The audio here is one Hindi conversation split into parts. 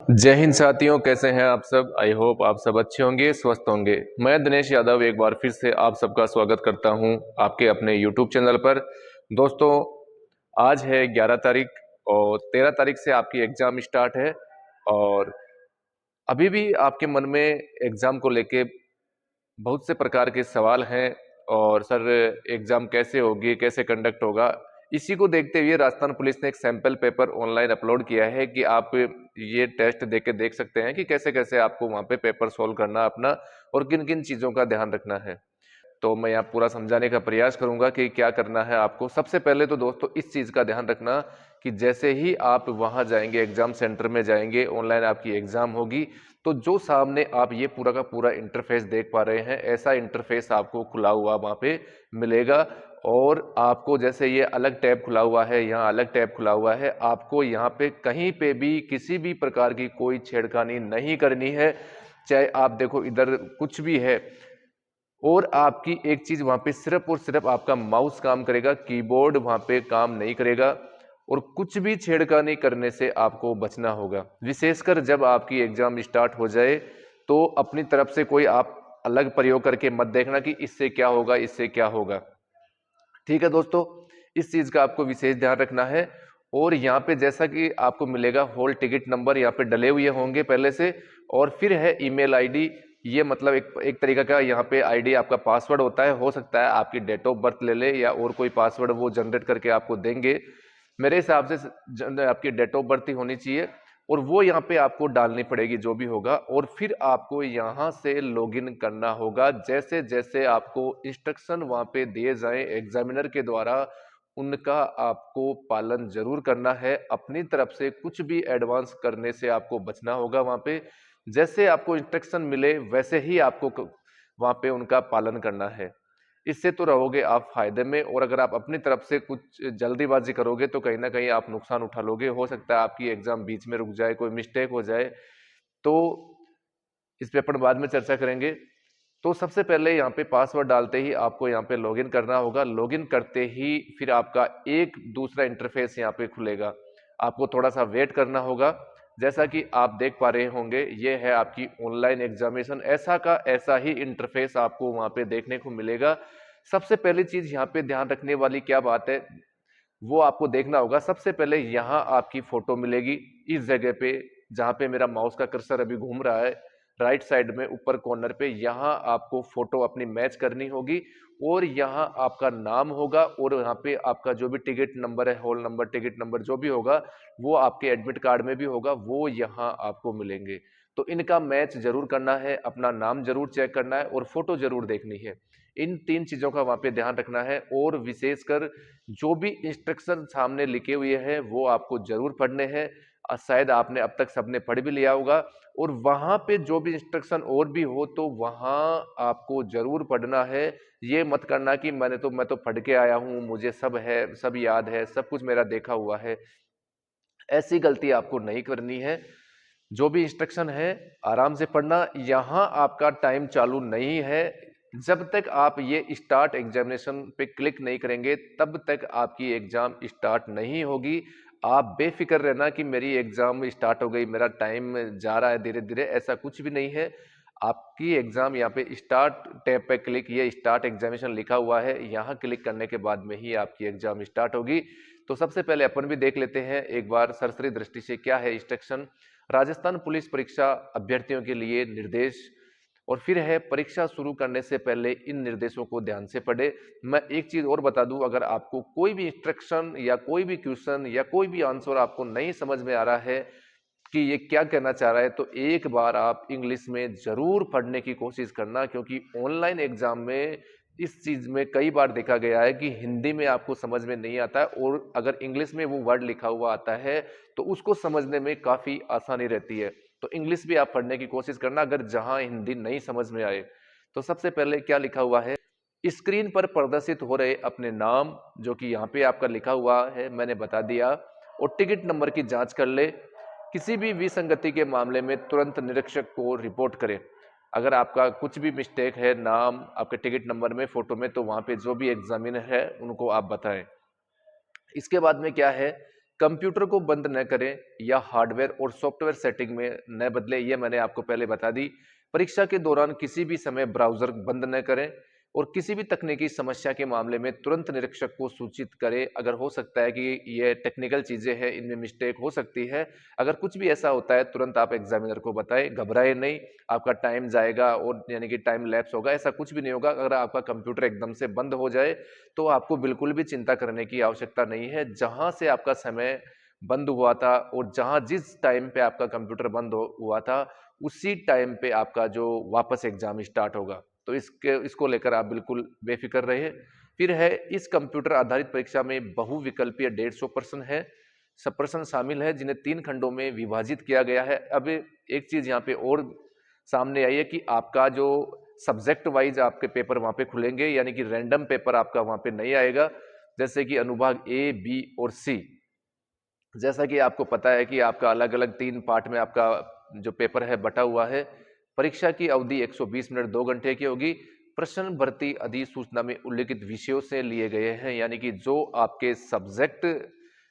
जय हिंद साथियों, कैसे हैं आप सब। आई होप आप सब अच्छे होंगे, स्वस्थ होंगे। मैं दिनेश यादव एक बार फिर से आप सबका स्वागत करता हूं आपके अपने YouTube चैनल पर। दोस्तों, आज है 11 तारीख और 13 तारीख से आपकी एग्ज़ाम स्टार्ट है। और अभी भी आपके मन में एग्ज़ाम को लेके बहुत से प्रकार के सवाल हैं। और सर, एग्ज़ाम कैसे होगी, कैसे कंडक्ट होगा, इसी को देखते हुए राजस्थान पुलिस ने एक सैंपल पेपर ऑनलाइन अपलोड किया है कि आप ये टेस्ट दे के देख सकते हैं कि कैसे कैसे आपको वहाँ पे पेपर सोल्व करना अपना और किन किन चीज़ों का ध्यान रखना है। तो मैं यहाँ पूरा समझाने का प्रयास करूंगा कि क्या करना है आपको। सबसे पहले तो दोस्तों इस चीज़ का ध्यान रखना कि जैसे ही आप वहाँ जाएंगे, एग्जाम सेंटर में जाएंगे, ऑनलाइन आपकी एग्जाम होगी, तो जो सामने आप ये पूरा का पूरा इंटरफेस देख पा रहे हैं, ऐसा इंटरफेस आपको खुला हुआ वहाँ पे मिलेगा। और आपको जैसे ये अलग टैब खुला हुआ है, यहाँ अलग टैब खुला हुआ है, आपको यहाँ पे कहीं पे भी किसी भी प्रकार की कोई छेड़खानी नहीं करनी है। चाहे आप देखो इधर कुछ भी है, और आपकी एक चीज वहां पे सिर्फ और सिर्फ आपका माउस काम करेगा, कीबोर्ड वहां पे काम नहीं करेगा। और कुछ भी छेड़खानी करने से आपको बचना होगा। विशेषकर जब आपकी एग्जाम स्टार्ट हो जाए तो अपनी तरफ से कोई आप अलग प्रयोग करके मत देखना कि इससे क्या होगा, इससे क्या होगा। ठीक है दोस्तों, इस चीज का आपको विशेष ध्यान रखना है। और यहाँ पे जैसा कि आपको मिलेगा हॉल टिकट नंबर यहाँ पे डले हुए होंगे पहले से, और फिर है ईमेल आईडी। ये मतलब एक तरीका का यहाँ पे आईडी आपका पासवर्ड होता है। हो सकता है आपकी डेट ऑफ बर्थ ले ले या और कोई पासवर्ड वो जनरेट करके आपको देंगे। मेरे हिसाब से आपकी डेट ऑफ बर्थ ही होनी चाहिए, और वो यहाँ पे आपको डालनी पड़ेगी जो भी होगा। और फिर आपको यहाँ से लॉगिन करना होगा। जैसे जैसे आपको इंस्ट्रक्शन वहाँ पे दिए जाएं एग्जामिनर के द्वारा, उनका आपको पालन जरूर करना है। अपनी तरफ से कुछ भी एडवांस करने से आपको बचना होगा। वहाँ पे जैसे आपको इंस्ट्रक्शन मिले वैसे ही आपको वहाँ पे उनका पालन करना है। इससे तो रहोगे आप फायदे में। और अगर आप अपनी तरफ से कुछ जल्दीबाजी करोगे तो कहीं ना कहीं आप नुकसान उठा लोगे। हो सकता है आपकी एग्जाम बीच में रुक जाए, कोई मिस्टेक हो जाए। तो इस पे अपन बाद में चर्चा करेंगे। तो सबसे पहले यहाँ पे पासवर्ड डालते ही आपको यहाँ पे लॉगिन करना होगा। लॉगिन करते ही फिर आपका एक दूसरा इंटरफेस यहाँ पे खुलेगा। आपको थोड़ा सा वेट करना होगा। जैसा कि आप देख पा रहे होंगे, ये है आपकी ऑनलाइन एग्जामिनेशन। ऐसा का ऐसा ही इंटरफेस आपको वहां पे देखने को मिलेगा। सबसे पहली चीज यहाँ पे ध्यान रखने वाली क्या बात है, वो आपको देखना होगा। सबसे पहले यहाँ आपकी फोटो मिलेगी इस जगह पे, जहाँ पे मेरा माउस का कर्सर अभी घूम रहा है, राइट साइड में ऊपर कॉर्नर पे। यहाँ आपको फोटो अपनी मैच करनी होगी। और यहाँ आपका नाम होगा, और यहाँ पे आपका जो भी टिकट नंबर है, हॉल नंबर, टिकट नंबर जो भी होगा, वो आपके एडमिट कार्ड में भी होगा, वो यहाँ आपको मिलेंगे। तो इनका मैच जरूर करना है, अपना नाम जरूर चेक करना है और फोटो जरूर देखनी है। इन तीन चीजों का वहां पे ध्यान रखना है। और विशेषकर जो भी इंस्ट्रक्शन सामने लिखे हुए हैं वो आपको जरूर पढ़ने हैं। शायद आपने अब तक सबने पढ़ भी लिया होगा। और वहां पे जो भी इंस्ट्रक्शन और भी हो तो वहां आपको जरूर पढ़ना है। ये मत करना कि मैं तो पढ़ के आया हूं, मुझे सब है, सब याद है, सब कुछ मेरा देखा हुआ है। ऐसी गलती आपको नहीं करनी है। जो भी इंस्ट्रक्शन है आराम से पढ़ना। यहाँ आपका टाइम चालू नहीं है। जब तक आप ये स्टार्ट एग्जामिनेशन पे क्लिक नहीं करेंगे तब तक आपकी एग्जाम स्टार्ट नहीं होगी। आप बेफिक्र रहना कि मेरी एग्जाम स्टार्ट हो गई, मेरा टाइम जा रहा है धीरे धीरे, ऐसा कुछ भी नहीं है। आपकी एग्जाम यहाँ पे स्टार्ट टैब पे क्लिक, ये स्टार्ट एग्जामिनेशन लिखा हुआ है, यहाँ क्लिक करने के बाद में ही आपकी एग्जाम स्टार्ट होगी। तो सबसे पहले अपन भी देख लेते हैं एक बार सरसरी दृष्टि से क्या है इंस्ट्रक्शन। राजस्थान पुलिस परीक्षा अभ्यर्थियों के लिए निर्देश। और फिर है, परीक्षा शुरू करने से पहले इन निर्देशों को ध्यान से पढ़े। मैं एक चीज और बता दूं, अगर आपको कोई भी इंस्ट्रक्शन या कोई भी क्वेश्चन या कोई भी आंसर आपको नहीं समझ में आ रहा है कि ये क्या कहना चाह रहा है, तो एक बार आप इंग्लिश में जरूर पढ़ने की कोशिश करना। क्योंकि ऑनलाइन एग्जाम में इस चीज में कई बार देखा गया है कि हिंदी में आपको समझ में नहीं आता है, और अगर इंग्लिश में वो वर्ड लिखा हुआ आता है तो उसको समझने में काफी आसानी रहती है। तो इंग्लिश भी आप पढ़ने की कोशिश करना अगर जहां हिंदी नहीं समझ में आए। तो सबसे पहले क्या लिखा हुआ है, स्क्रीन पर प्रदर्शित हो रहे अपने नाम, जो कि यहाँ पे आपका लिखा हुआ है मैंने बता दिया, और टिकट नंबर की जांच कर ले। किसी भी विसंगति के मामले में तुरंत निरीक्षक को रिपोर्ट करें। अगर आपका कुछ भी मिस्टेक है नाम, आपके टिकट नंबर में, फोटो में, तो वहां पे जो भी एग्जामिनर है उनको आप बताएं। इसके बाद में क्या है कंप्यूटर को बंद न करें या हार्डवेयर और सॉफ्टवेयर सेटिंग में न बदलें, ये मैंने आपको पहले बता दी। परीक्षा के दौरान किसी भी समय ब्राउजर बंद न करें और किसी भी तकनीकी समस्या के मामले में तुरंत निरीक्षक को सूचित करें। अगर हो सकता है कि ये टेक्निकल चीजें हैं, इनमें मिस्टेक हो सकती है, अगर कुछ भी ऐसा होता है तुरंत आप एग्जामिनर को बताएं, घबराए नहीं। आपका टाइम जाएगा और यानी कि टाइम लैप्स होगा, ऐसा कुछ भी नहीं होगा। अगर आपका कंप्यूटर एकदम से बंद हो जाए तो आपको बिल्कुल भी चिंता करने की आवश्यकता नहीं है। जहां से आपका समय बंद हुआ था और जहां जिस टाइम पे आपका कंप्यूटर बंद हुआ था उसी टाइम पे आपका जो वापस एग्जाम स्टार्ट होगा। तो इसको लेकर आप बिल्कुल बेफिक्र रहिए। फिर है, इस कंप्यूटर आधारित परीक्षा में बहुविकल्पीय 150 प्रश्न है, सब प्रश्न शामिल है जिन्हें 3 खंडों में विभाजित किया गया है। अब एक चीज यहाँ पे और सामने आई है कि आपका जो सब्जेक्ट वाइज आपके पेपर वहां पे खुलेंगे, यानी कि रैंडम पेपर आपका वहां पे नहीं आएगा। जैसे कि अनुभाग ए, बी और सी, जैसा कि आपको पता है कि आपका अलग अलग 3 पार्ट में आपका जो पेपर है बटा हुआ है। परीक्षा की अवधि 120 मिनट 2 घंटे की होगी। प्रश्न भर्ती अधिसूचना में उल्लिखित विषयों से लिए गए हैं, यानी कि जो आपके सब्जेक्ट,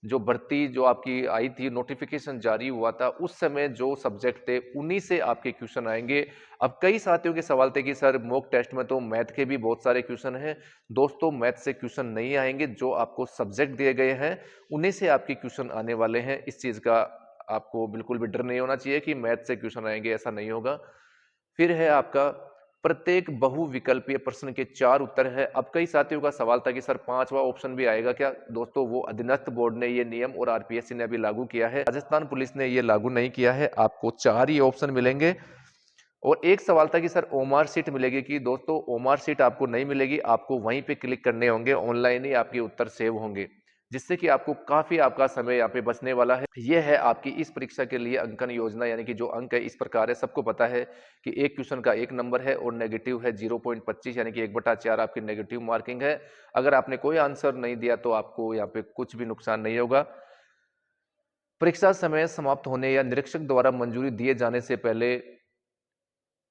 जो भर्ती जो आपकी आई थी, नोटिफिकेशन जारी हुआ था उस समय जो सब्जेक्ट थे उन्हीं से आपके क्वेश्चन आएंगे। अब कई साथियों के सवाल थे कि सर मॉक टेस्ट में तो मैथ के भी बहुत सारे क्वेश्चन हैं। दोस्तों, मैथ से क्वेश्चन नहीं आएंगे, जो आपको सब्जेक्ट दिए गए हैं उन्हीं से आपके क्वेश्चन आने वाले हैं। इस चीज का आपको बिल्कुल भी डर नहीं होना चाहिए कि मैथ से क्वेश्चन आएंगे, ऐसा नहीं होगा। फिर है आपका प्रत्येक बहुविकल्पीय प्रश्न के 4 उत्तर है। अब कई साथियों का सवाल था कि सर 5वां ऑप्शन भी आएगा क्या? दोस्तों, वो अधीनस्थ बोर्ड ने ये नियम और आरपीएससी ने अभी लागू किया है, राजस्थान पुलिस ने ये लागू नहीं किया है। आपको 4 ही ऑप्शन मिलेंगे। और एक सवाल था कि सर ओमार सीट मिलेगी कि? दोस्तों, ओमार सीट आपको नहीं मिलेगी, आपको वहीं पे क्लिक करने होंगे, ऑनलाइन ही आपके उत्तर सेव होंगे, जिससे कि आपको काफी आपका समय यहाँ पे बचने वाला है। यह है आपकी इस परीक्षा के लिए अंकन योजना, यानी कि जो अंक है इस प्रकार है। सबको पता है कि एक क्वेश्चन का 1 नंबर है और नेगेटिव है 0.25, यानी कि 1/4 आपकी नेगेटिव मार्किंग है। अगर आपने कोई आंसर नहीं दिया तो आपको यहाँ पे कुछ भी नुकसान नहीं होगा। परीक्षा समय समाप्त होने या निरीक्षक द्वारा मंजूरी दिए जाने से पहले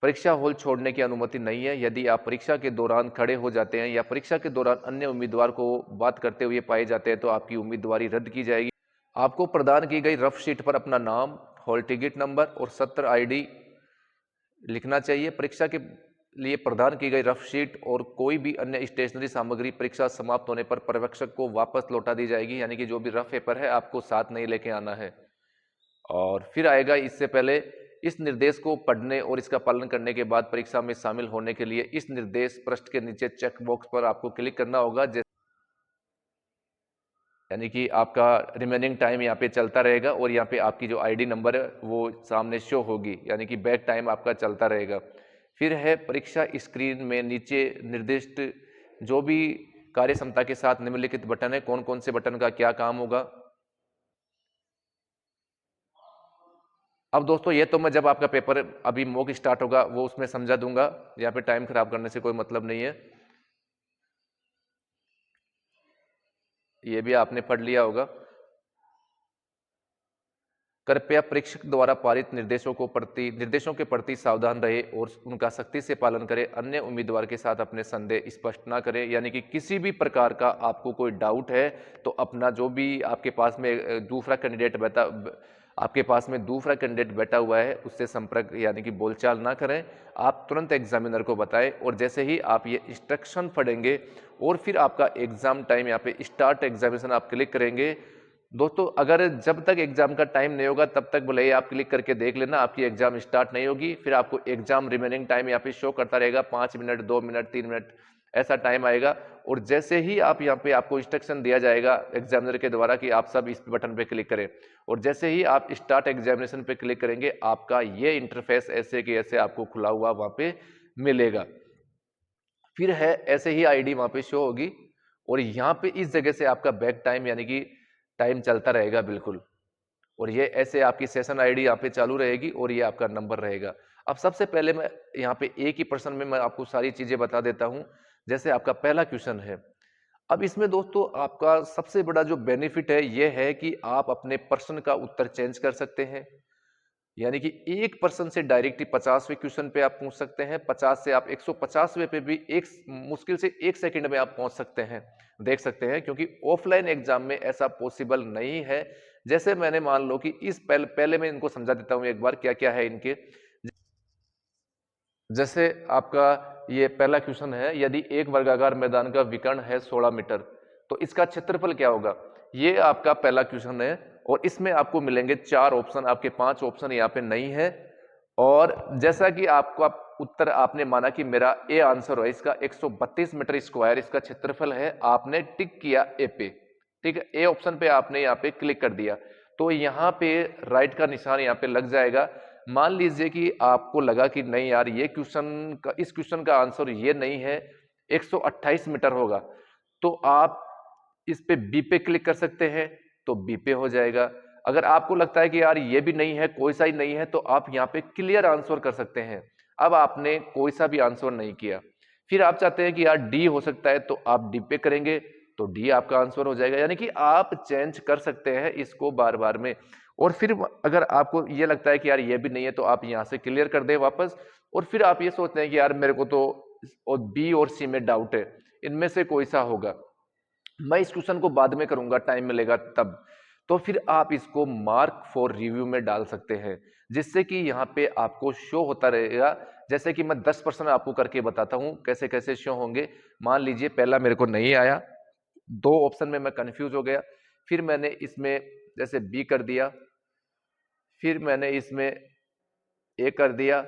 परीक्षा हॉल छोड़ने की अनुमति नहीं है। यदि आप परीक्षा के दौरान खड़े हो जाते हैं या परीक्षा के दौरान अन्य उम्मीदवार को बात करते हुए पाए जाते हैं तो आपकी उम्मीदवारी रद्द की जाएगी। आपको प्रदान की गई रफ शीट पर अपना नाम, हॉल टिकट नंबर और सत्र आईडी लिखना चाहिए। परीक्षा के लिए प्रदान की गई रफ शीट और कोई भी अन्य स्टेशनरी सामग्री परीक्षा समाप्त होने पर पर्यवेक्षक को वापस लौटा दी जाएगी, यानी कि जो भी रफ पेपर है आपको साथ नहीं लेके आना है। और फिर आएगा, इससे पहले इस निर्देश को पढ़ने और इसका पालन करने के बाद परीक्षा में शामिल होने के लिए इस निर्देश पृष्ठ के नीचे चेक बॉक्स पर आपको क्लिक करना होगा, यानी कि आपका रिमेनिंग टाइम यहाँ पे चलता रहेगा और यहाँ पे आपकी जो आईडी नंबर है वो सामने शो होगी, यानी कि बैक टाइम आपका चलता रहेगा। फिर है, परीक्षा स्क्रीन में नीचे निर्दिष्ट जो भी कार्य क्षमता के साथ निम्नलिखित बटन है, कौन कौन से बटन का क्या काम होगा। अब दोस्तों, ये तो मैं जब आपका पेपर अभी मॉक स्टार्ट होगा वो उसमें समझा दूंगा, यहाँ पे टाइम खराब करने से कोई मतलब नहीं है। ये भी आपने पढ़ लिया होगा। कृपया परीक्षक द्वारा पारित निर्देशों के प्रति सावधान रहे और उनका सख्ती से पालन करें। अन्य उम्मीदवार के साथ अपने संदेह स्पष्ट ना करें, यानी कि किसी भी प्रकार का आपको कोई डाउट है तो अपना जो भी आपके पास में दूसरा कैंडिडेट बैठा हुआ है उससे संपर्क, यानी कि बोलचाल ना करें। आप तुरंत एग्जामिनर को बताएं और जैसे ही आप ये इंस्ट्रक्शन पढ़ेंगे और फिर आपका एग्जाम टाइम यहाँ पे स्टार्ट एग्जामिनेशन आप क्लिक करेंगे। दोस्तों, अगर जब तक एग्जाम का टाइम नहीं होगा तब तक भले ही आप क्लिक करके देख लेना, आपकी एग्जाम स्टार्ट नहीं होगी। फिर आपको एग्जाम रिमेनिंग टाइम यहाँ पे शो करता रहेगा, 5 मिनट, 2 मिनट, 3 मिनट, ऐसा टाइम आएगा। और जैसे ही आप यहाँ पे आपको इंस्ट्रक्शन दिया जाएगा एग्जामिनर के द्वारा कि आप सब इस बटन पे क्लिक करें, और जैसे ही आप स्टार्ट एग्जामिनेशन पे क्लिक करेंगे आपका ये इंटरफेस ऐसे कि ऐसे आपको खुला हुआ वहां पे मिलेगा। फिर है, ऐसे ही आईडी वहां पे शो होगी और यहाँ पे इस जगह से आपका बैक टाइम, यानी कि टाइम चलता रहेगा बिल्कुल। और ये ऐसे आपकी सेशन आईडी यहाँ पे चालू रहेगी और ये आपका नंबर रहेगा। अब सबसे पहले मैं यहाँ पे एक ही प्रश्न में मैं आपको सारी चीजें बता देता हूं। जैसे आपका पहला क्वेश्चन है, अब इसमें दोस्तों आपका सबसे बड़ा जो बेनिफिट है ये है कि आप अपने प्रश्न का उत्तर चेंज कर सकते हैं, यानी कि एक पर्सन से डायरेक्टली 50वें क्वेश्चन पे आप पूछ सकते हैं, 50 से आप 150वें पे भी एक मुश्किल से 1 सेकंड में आप पहुंच सकते हैं। देख सकते हैं, क्योंकि ऑफलाइन एग्जाम में ऐसा पॉसिबल नहीं है। जैसे मैंने मान लो कि इस पहले मैं इनको समझा देता हूं एक बार क्या क्या है इनके। जैसे आपका ये पहला क्वेश्चन है, यदि एक वर्गाकार मैदान का विकर्ण है 16 मीटर तो इसका क्षेत्रफल क्या होगा। ये आपका पहला क्वेश्चन है और इसमें आपको मिलेंगे 4 ऑप्शन, आपके 5 ऑप्शन यहाँ पे नहीं है। और जैसा कि आपका उत्तर आपने माना कि मेरा ए आंसर है इसका 132 मीटर स्क्वायर इसका क्षेत्रफल है, आपने टिक किया ए पे। ठीक है, ए ऑप्शन पे आपने यहाँ पे क्लिक कर दिया तो यहाँ पे राइट का निशान यहाँ पे लग जाएगा। मान लीजिए कि आपको लगा कि नहीं यार ये इस क्वेश्चन का आंसर ये नहीं है, 128 मीटर होगा, तो आप इस पे बी पे क्लिक कर सकते हैं तो बी पे हो जाएगा। अगर आपको लगता है कि यार ये भी नहीं है, कोई सा ही नहीं है, तो आप यहाँ पे क्लियर आंसर कर सकते हैं। अब आपने कोई सा भी आंसर नहीं किया, फिर आप चाहते हैं कि यार डी हो सकता है तो आप डी पे करेंगे तो डी आपका आंसर हो जाएगा। यानी कि आप चेंज कर सकते हैं इसको बार बार में। और फिर अगर आपको ये लगता है कि यार ये भी नहीं है तो आप यहाँ से क्लियर कर दें वापस। और फिर आप ये सोचते हैं कि यार मेरे को तो और बी और सी में डाउट है, इनमें से कोई सा होगा, मैं इस क्वेश्चन को बाद में करूंगा, टाइम मिलेगा तब, तो फिर आप इसको मार्क फॉर रिव्यू में डाल सकते हैं, जिससे कि यहाँ पे आपको शो होता रहेगा। जैसे कि मैं 10% आपको करके बताता हूं कैसे कैसे शो होंगे। मान लीजिए पहला मेरे को नहीं आया, 2 ऑप्शन में मैं कंफ्यूज हो गया, फिर मैंने इसमें जैसे बी कर दिया, फिर मैंने इसमें ए कर दिया,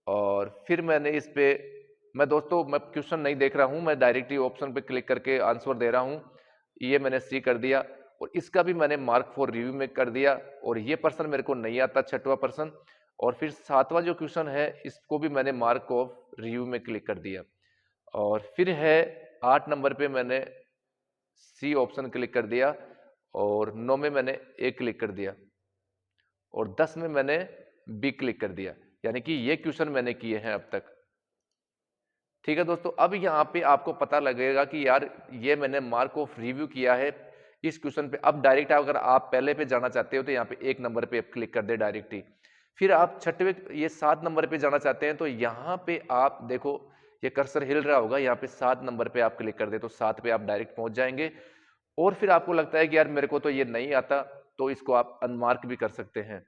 और फिर मैंने इस पे, मैं दोस्तों मैं क्वेश्चन नहीं देख रहा हूं, मैं डायरेक्टली ऑप्शन पे क्लिक करके आंसर दे रहा हूं। ये मैंने सी कर दिया और इसका भी मैंने मार्क फॉर रिव्यू में कर दिया। और ये पर्सन मेरे को नहीं आता, छठवां पर्सन। और फिर सातवां जो क्वेश्चन है इसको भी मैंने मार्क ऑफ रिव्यू में क्लिक कर दिया। और फिर है 8 नंबर पे मैंने सी ऑप्शन क्लिक कर दिया, और 9 में मैंने ए क्लिक कर दिया, और 10 में मैंने बी क्लिक कर दिया। यानी कि ये क्वेश्चन मैंने किए हैं अब तक। ठीक है दोस्तों, अब यहाँ पे आपको पता लगेगा कि यार ये मैंने मार्क ऑफ रिव्यू किया है इस क्वेश्चन पे। अब डायरेक्ट अगर आप पहले पे जाना चाहते हो तो यहाँ पे 1 नंबर पे क्लिक कर दे डायरेक्ट ही। फिर आप छठवें ये 7 नंबर पे जाना चाहते हैं तो यहाँ पे आप देखो ये कर्सर हिल रहा होगा, यहाँ पे 7 नंबर पे आप क्लिक कर दे तो 7 पे आप डायरेक्ट पहुंच जाएंगे। और फिर आपको लगता है कि यार मेरे को तो ये नहीं आता, तो इसको आप अनमार्क भी कर सकते हैं।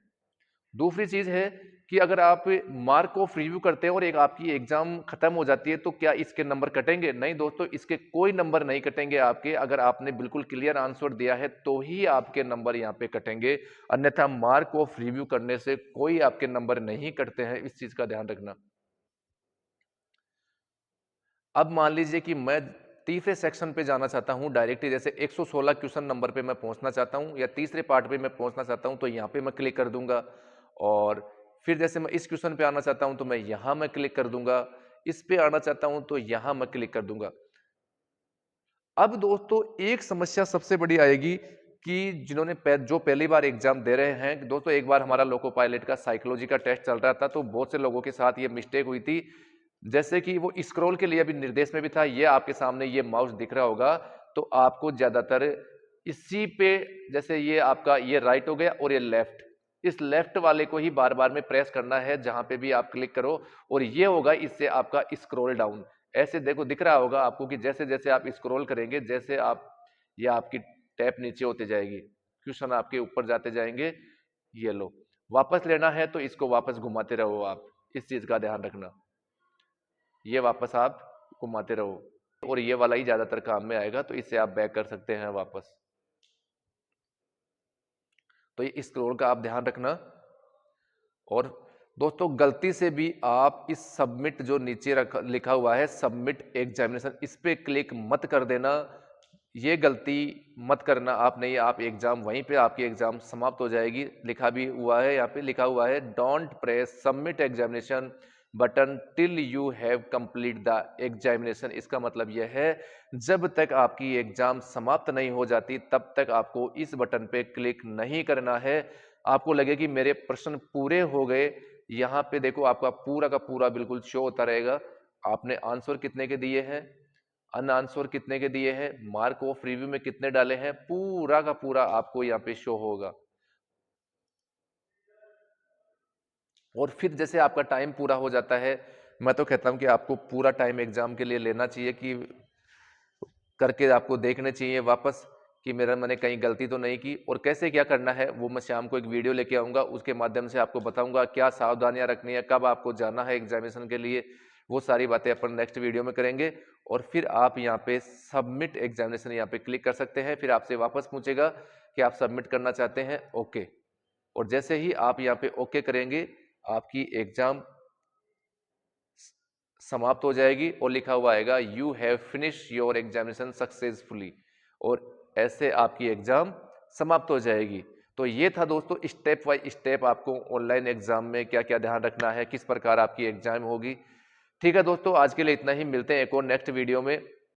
दूसरी चीज है कि अगर आप मार्क ऑफ रिव्यू करते हैं और एक आपकी एग्जाम खत्म हो जाती है तो क्या इसके नंबर कटेंगे? नहीं दोस्तों, इसके कोई नंबर नहीं कटेंगे आपके। अगर आपने बिल्कुल क्लियर आंसर दिया है तो ही आपके नंबर यहाँ पे कटेंगे, अन्यथा मार्क ऑफ रिव्यू करने से कोई आपके नंबर नहीं कटते हैं, इस चीज का ध्यान रखना। अब मान लीजिए कि मैं तीसरे सेक्शन पे जाना चाहता हूं डायरेक्टली, जैसे 116 क्वेश्चन नंबर पे मैं पहुंचना चाहता हूं या तीसरे पार्ट पे मैं पहुंचना चाहता हूं, तो यहां पे मैं क्लिक कर दूंगा। और फिर जैसे मैं इस क्वेश्चन पे आना चाहता हूं तो मैं यहां मैं क्लिक कर दूंगा, इस पे आना चाहता हूं तो यहां मैं क्लिक कर दूंगा। अब दोस्तों एक समस्या सबसे बड़ी आएगी कि जिन्होंने जो पहली बार एग्जाम दे रहे हैं, दोस्तों एक बार हमारा लोको पायलट का साइकोलॉजी का टेस्ट चल रहा था तो बहुत से लोगों के साथ ये मिस्टेक हुई थी। जैसे कि वो स्क्रॉल के लिए अभी निर्देश में भी था, ये आपके सामने ये माउस दिख रहा होगा, तो आपको ज्यादातर इसी पे, जैसे ये आपका ये राइट हो गया और ये लेफ्ट, इस लेफ्ट वाले को ही बार बार में प्रेस करना है जहां पे भी आप क्लिक करो, और ये होगा इससे आपका स्क्रॉल डाउन। ऐसे देखो दिख रहा होगा आपको कि जैसे जैसे आप स्क्रॉल करेंगे, जैसे आप ये आपकी टैप नीचे होते जाएगी, क्वेश्चन आपके ऊपर जाते जाएंगे। ये लो, वापस लेना है तो इसको वापस घुमाते रहो आप, इस चीज का ध्यान रखना। ये वापस आप घुमाते रहो और ये वाला ही ज्यादातर काम में आएगा, तो इससे आप बैक कर सकते हैं वापस। तो ये स्क्रॉल का आप ध्यान रखना। और दोस्तों गलती से भी आप इस सबमिट जो नीचे लिखा हुआ है सबमिट एग्जामिनेशन, इस पे क्लिक मत कर देना। ये गलती मत करना आपने, ये आप एग्जाम वहीं पे आपकी एग्जाम समाप्त हो जाएगी। लिखा भी हुआ है, यहाँ पे लिखा हुआ है don't press submit examination button till you have complete the examination. इसका मतलब यह है जब तक आपकी एग्जाम समाप्त नहीं हो जाती तब तक आपको इस बटन पे क्लिक नहीं करना है। आपको लगे कि मेरे प्रश्न पूरे हो गए, यहाँ पे देखो आपका पूरा का पूरा बिल्कुल शो होता रहेगा, आपने आंसर कितने के दिए हैं, अनआंसर कितने के दिए हैं, मार्क ऑफ रिव्यू में कितने डाले हैं, पूरा का पूरा आपको यहाँ पे शो होगा। और फिर जैसे आपका टाइम पूरा हो जाता है, मैं तो कहता हूं कि आपको पूरा टाइम एग्जाम के लिए लेना चाहिए कि करके आपको देखने चाहिए वापस कि मैंने कहीं गलती तो नहीं की। और कैसे क्या करना है वो मैं शाम को एक वीडियो लेके आऊँगा, उसके माध्यम से आपको बताऊँगा क्या सावधानियाँ रखनी है, कब आपको जाना है एग्जामिनेशन के लिए, वो सारी बातें अपन नेक्स्ट वीडियो में करेंगे। और फिर आप यहाँ पे सबमिट एग्जामिनेशन यहाँ पे क्लिक कर सकते हैं। फिर आपसे वापस पूछेगा कि आप सबमिट करना चाहते हैं, ओके। और जैसे ही आप यहाँ पे ओके करेंगे आपकी एग्जाम समाप्त हो जाएगी और लिखा हुआ आएगा you have finish your examination successfully, और ऐसे आपकी एग्जाम समाप्त हो जाएगी। तो ये था दोस्तों स्टेप बाय स्टेप आपको ऑनलाइन एग्जाम में क्या क्या ध्यान रखना है, किस प्रकार आपकी एग्जाम होगी। ठीक है दोस्तों, आज के लिए इतना ही, मिलते हैं एक और नेक्स्ट वीडियो में।